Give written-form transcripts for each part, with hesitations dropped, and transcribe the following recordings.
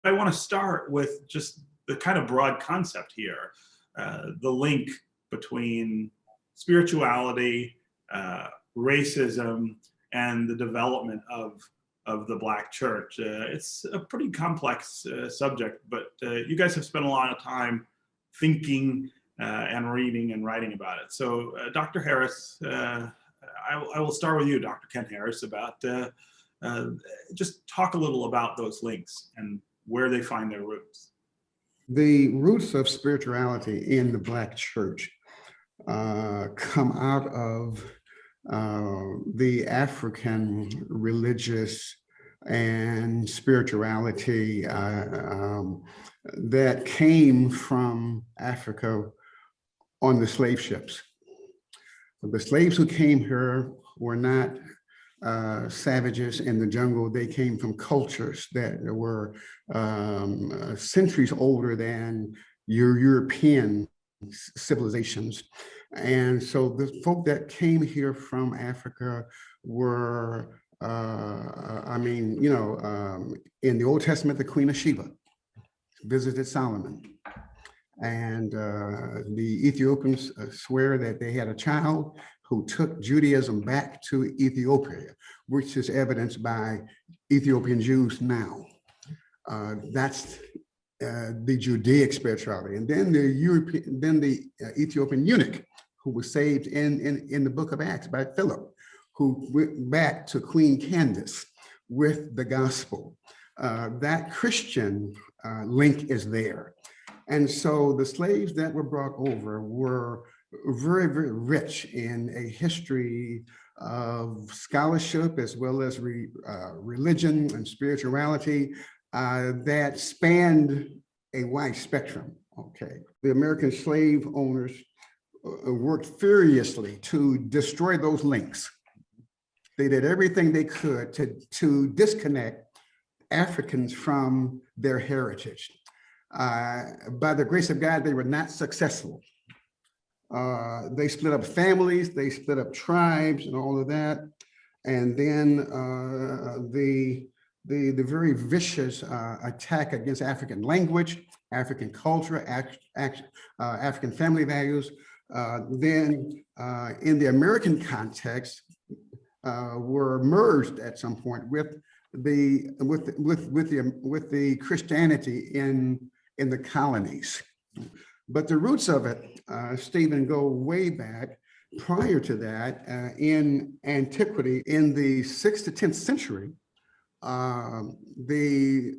I want to start with just the kind of broad concept here, the link between spirituality, racism, and the development of the Black church. It's a pretty complex subject, but you guys have spent a lot of time thinking and reading and writing about it. So, Dr. Harris, I will start with you, Dr. Ken Harris, about just talk a little about those links and where they find their roots. The roots of spirituality in the Black church come out of the African religious and spirituality that came from Africa on the slave ships. The slaves who came here were not savages in the jungle. They came from cultures that were centuries older than your European civilizations. And so the folk that came here from Africa were, in the Old Testament, the Queen of Sheba visited Solomon. And the Ethiopians swear that they had a child who took Judaism back to Ethiopia, which is evidenced by Ethiopian Jews now. That's the Judaic spirituality. And then the Ethiopian eunuch, who was saved in the book of Acts by Philip, who went back to Queen Candace with the gospel. That Christian link is there. And so the slaves that were brought over were very, very rich in a history of scholarship as well as religion and spirituality that spanned a wide spectrum. Okay, the American slave owners worked furiously to destroy those links. They did everything they could to disconnect Africans from their heritage. By the grace of God, they were not successful. They split up families, they split up tribes and all of that. And then the very vicious attack against African language, African culture, African family values. Then in the American context, were merged at some point with the Christianity in the colonies. But the roots of it, Stephen, go way back. Prior to that, in antiquity, in the 6th to 10th century, the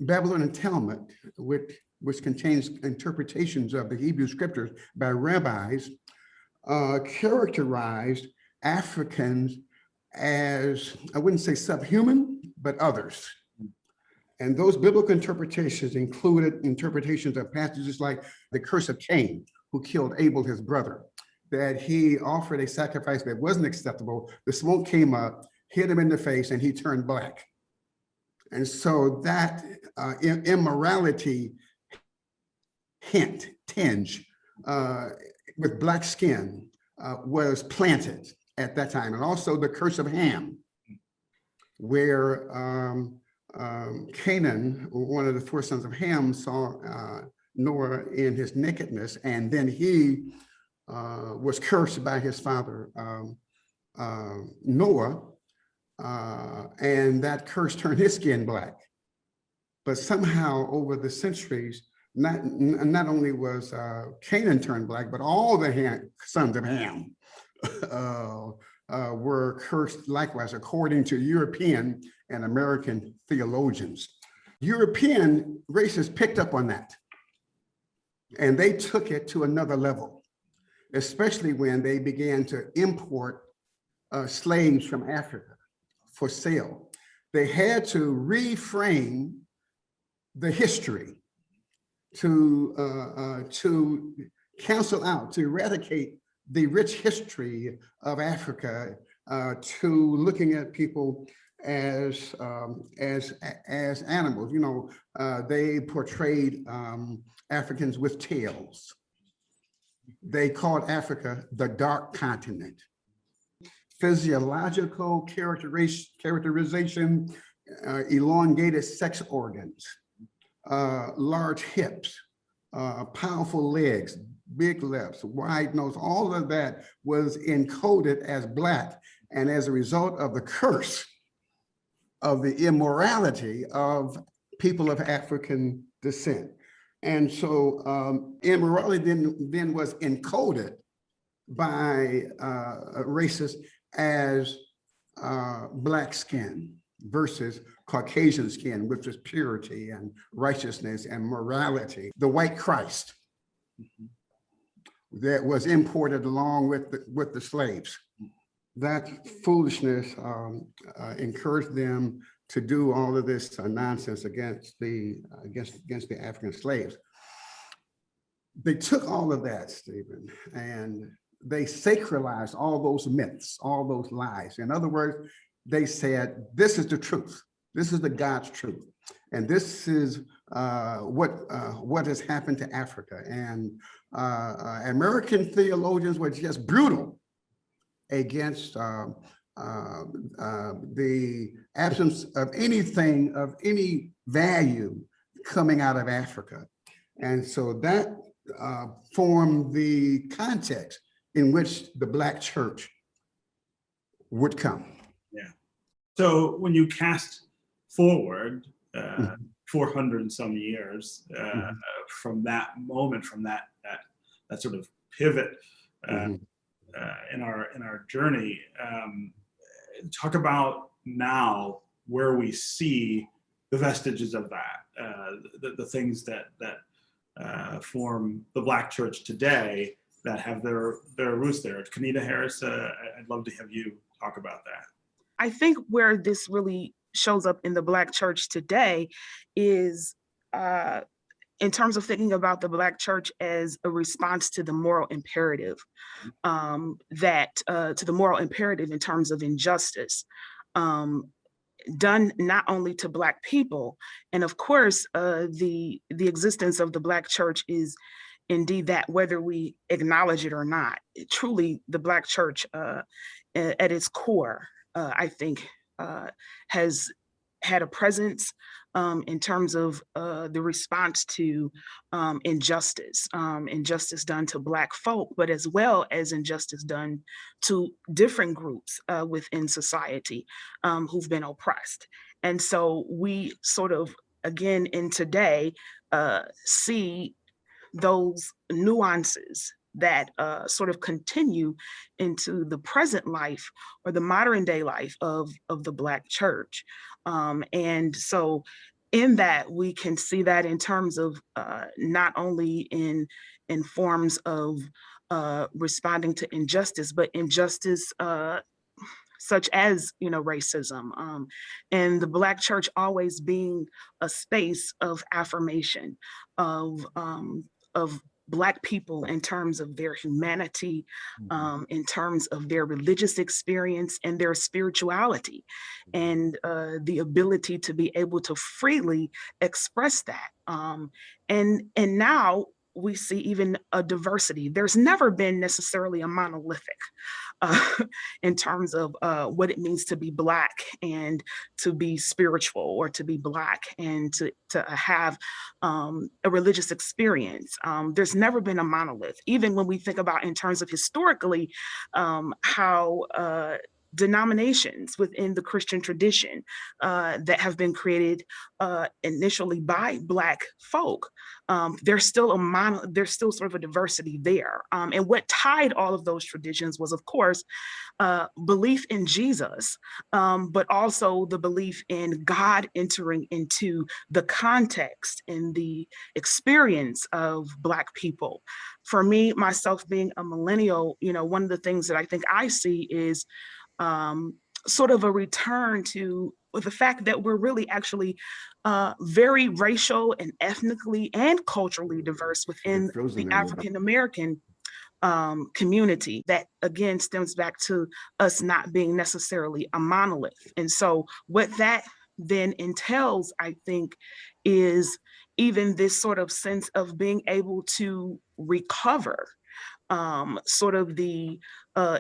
Babylonian Talmud, which contains interpretations of the Hebrew scriptures by rabbis, characterized Africans as, I wouldn't say subhuman, but others. And those biblical interpretations included interpretations of passages like the curse of Cain, who killed Abel, his brother, that he offered a sacrifice that wasn't acceptable. The smoke came up, hit him in the face, and he turned black. And so that immorality tinge with black skin was planted at that time. And also the curse of Ham, where Canaan, one of the four sons of Ham, saw Noah in his nakedness, and then he was cursed by his father, Noah, and that curse turned his skin black. But somehow over the centuries, not only was Canaan turned black, but all the sons of Ham were cursed likewise, according to European and American theologians. European races picked up on that, and they took it to another level, especially when they began to import slaves from Africa for sale. They had to reframe the history to cancel out, to eradicate the rich history of Africa, to looking at people as animals. You know, they portrayed Africans with tails. They called Africa the dark continent. Physiological characterization, elongated sex organs, large hips, powerful legs, big lips, wide nose, all of that was encoded as Black. And as a result of the curse of the immorality of people of African descent. And so immorality then was encoded by racists as Black skin versus Caucasian skin, which was purity and righteousness and morality. The white Christ that was imported along with the slaves. That foolishness encouraged them to do all of this nonsense against the African slaves. They took all of that, Stephen, and they sacralized all those myths, all those lies. In other words, they said, this is the truth. This is the God's truth. And this is what has happened to Africa. And American theologians were just brutal against the absence of anything of any value coming out of Africa. And so that formed the context in which the Black church would come. Yeah. So when you cast forward 400 and some years from that moment, from that sort of pivot in our journey, talk about now where we see the vestiges of that, the things that form the Black church today that have their roots there. Kenita Harris, I'd love to have you talk about that. I think where this really shows up in the Black church today is in terms of thinking about the Black church as a response to the moral imperative, to the moral imperative in terms of injustice, done not only to Black people. And of course, the existence of the Black church is indeed that, whether we acknowledge it or not. Truly, the Black church at its core, I think, has had a presence in terms of the response to injustice done to Black folk, but as well as injustice done to different groups within society who've been oppressed. And so we sort of, again, in today, see those nuances that sort of continue into the present life or the modern day life of the Black church. And so in that, we can see that in terms of not only in forms of responding to injustice, but injustice such as, racism, and the Black church always being a space of affirmation of Black people in terms of their humanity, in terms of their religious experience and their spirituality, and the ability to be able to freely express that. And now we see even a diversity. There's never been necessarily a monolithic in terms of what it means to be Black and to be spiritual, or to be Black and to have a religious experience. There's never been a monolith, even when we think about in terms of historically how denominations within the Christian tradition that have been created initially by Black folk, there's still sort of a diversity there. And what tied all of those traditions was, of course, belief in Jesus, but also the belief in God entering into the context and the experience of Black people. For me, myself being a millennial, one of the things that I think I see is sort of a return to the fact that we're really actually very racial and ethnically and culturally diverse within the African American community. That again stems back to us not being necessarily a monolith. And so what that then entails, I think, is even this sort of sense of being able to recover sort of the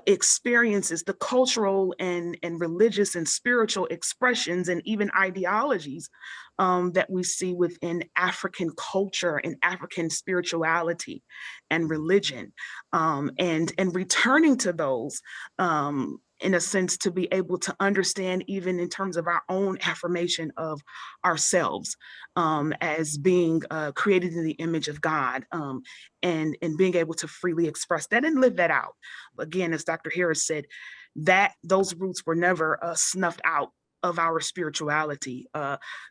experiences, the cultural and religious and spiritual expressions and even ideologies that we see within African culture and African spirituality and religion, and returning to those, in a sense, to be able to understand, even in terms of our own affirmation of ourselves as being created in the image of God, and being able to freely express that and live that out. Again, as Dr. Harris said, that those roots were never snuffed out of our spirituality.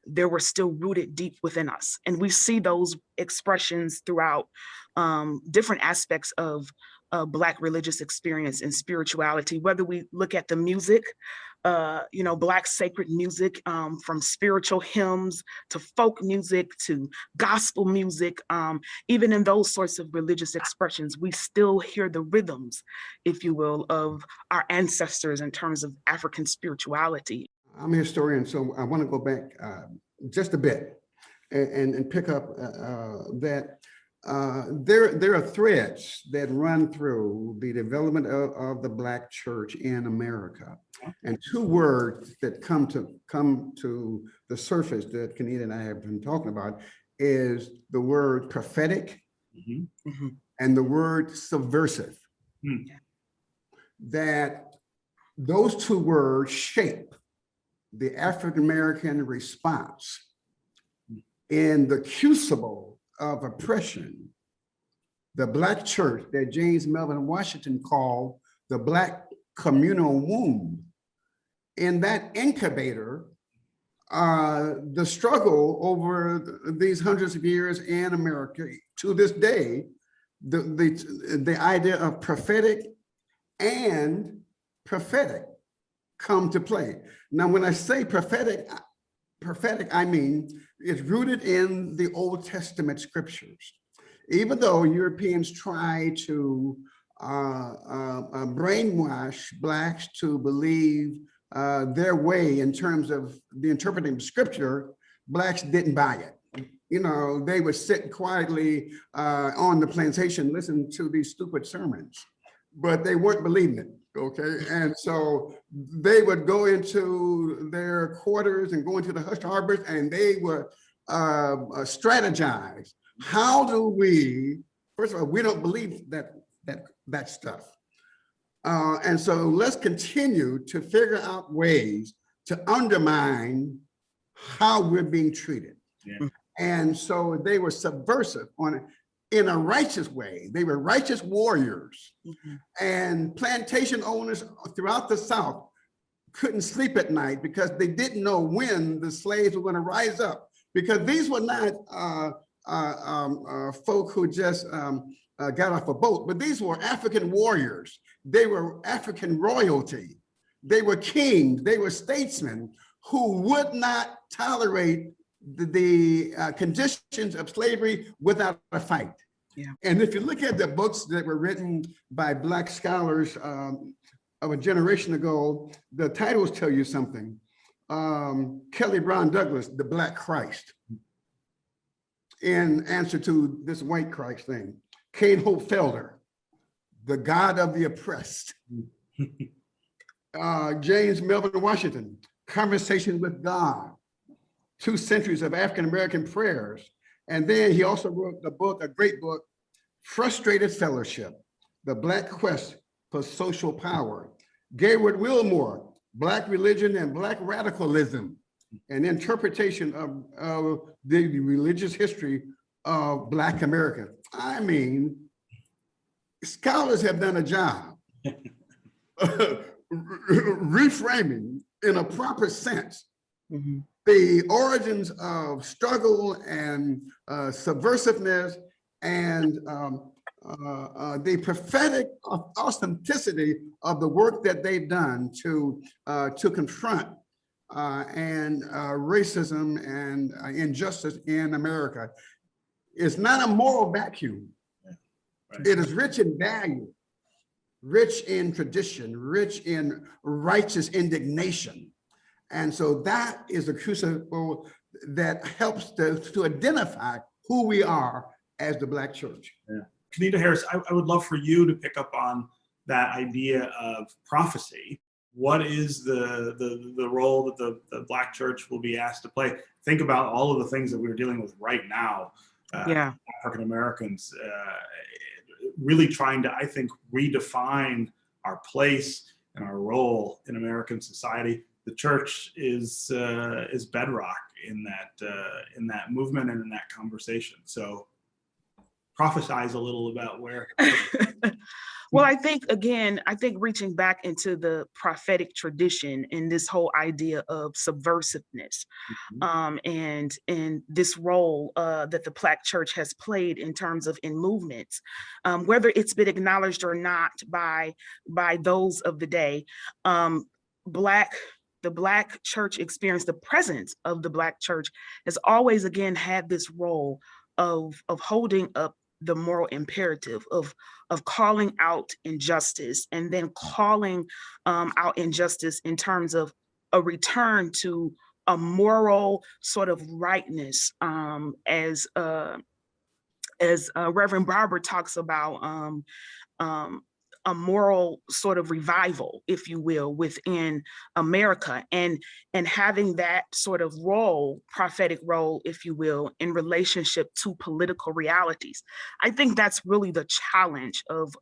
They were still rooted deep within us. And we see those expressions throughout different aspects of Black religious experience and spirituality, whether we look at the music, Black sacred music, from spiritual hymns to folk music to gospel music, even in those sorts of religious expressions, we still hear the rhythms, if you will, of our ancestors in terms of African spirituality. I'm a historian, so I want to go back just a bit and pick up that there are threads that run through the development of the Black church in America, and two words that come to the surface that Kenita and I have been talking about is the word prophetic and the word subversive. That those two words shape the African-American response in the crucible of oppression. The Black church that James Melvin Washington called the Black communal womb. In that incubator, the struggle over these hundreds of years in America to this day, the idea of prophetic and prophetic come to play. Now, when I say prophetic, I mean it's rooted in the Old Testament scriptures. Even though Europeans try to brainwash Blacks to believe their way in terms of the interpreting of scripture, Blacks didn't buy it. You know, they would sit quietly on the plantation, listen to these stupid sermons, but they weren't believing it. Okay, and so they would go into their quarters and go into the hush harbors, and they would strategize. How do we? First of all, we don't believe that stuff, and so let's continue to figure out ways to undermine how we're being treated. Yeah. And so they were subversive in a righteous way. They were righteous warriors. And plantation owners throughout the South couldn't sleep at night because they didn't know when the slaves were going to rise up, because these were not folk who just got off a boat, but these were African warriors. They were African royalty. They were kings. They were statesmen who would not tolerate the conditions of slavery without a fight. Yeah. And if you look at the books that were written by Black scholars of a generation ago, the titles tell you something. Kelly Brown Douglas, The Black Christ, in answer to this white Christ thing. Kane Hope Felder, The God of the Oppressed. James Melvin Washington, Conversation with God, 2 centuries of African-American prayers. And then he also wrote the book, a great book, Frustrated Fellowship, The Black Quest for Social Power. Gayward Wilmore, Black Religion and Black Radicalism, an interpretation of the religious history of Black America. I mean, scholars have done a job reframing in a proper sense the origins of struggle and subversiveness and the prophetic authenticity of the work that they've done to confront and racism and injustice in America. It's not a moral vacuum. Right. It is rich in value, rich in tradition, rich in righteous indignation. And so that is a crucible that helps to identify who we are as the Black church. Yeah. Kenita Harris, I would love for you to pick up on that idea of prophecy. What is the role that the Black church will be asked to play? Think about all of the things that we're dealing with right now. Yeah. African Americans really trying to, I think, redefine our place and our role in American society. The church is bedrock in that movement and in that conversation. So prophesize a little about where. Well, I think, again, reaching back into the prophetic tradition and this whole idea of subversiveness, and this role that the Black church has played in terms of in movements, whether it's been acknowledged or not by those of the day. The Black church experience, the presence of the Black church has always, again, had this role of holding up the moral imperative of calling out injustice, and then calling out injustice in terms of a return to a moral sort of rightness, as Reverend Barber talks about, a moral sort of revival, if you will, within America, and having that sort of role, prophetic role, if you will, in relationship to political realities. I think that's really the challenge of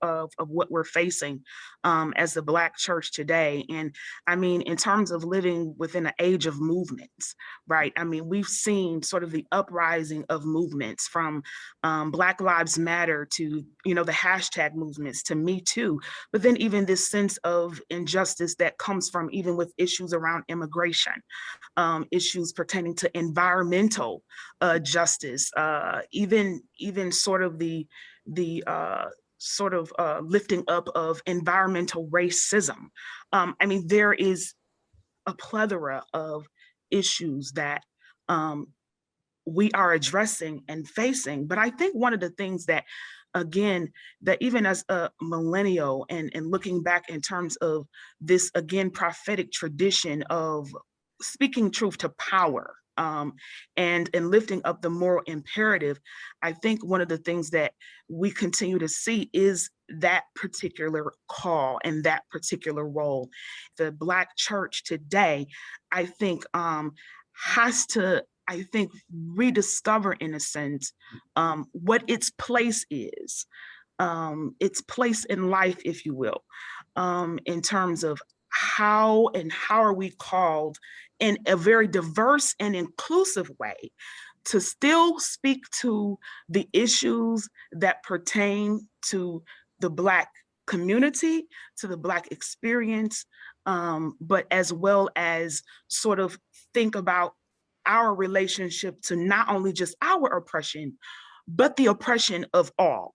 what we're facing as the Black church today. And I mean, in terms of living within an age of movements, right? I mean, we've seen sort of the uprising of movements from Black Lives Matter to, the hashtag movements, to Me Too, but then even this sense of injustice that comes from even with issues around immigration, issues pertaining to environmental justice, even sort of the lifting up of environmental racism. I mean, there is a plethora of issues that we are addressing and facing. But I think one of the things that, again, that even as a millennial and looking back in terms of this, again, prophetic tradition of speaking truth to power, and lifting up the moral imperative, I think one of the things that we continue to see is that particular call and that particular role. The Black church today, I think, has to, rediscover, in a sense, what its place is, its place in life, if you will, in terms of how are we called in a very diverse and inclusive way to still speak to the issues that pertain to the Black community, to the Black experience, but as well as sort of think about our relationship to not only just our oppression, but the oppression of all.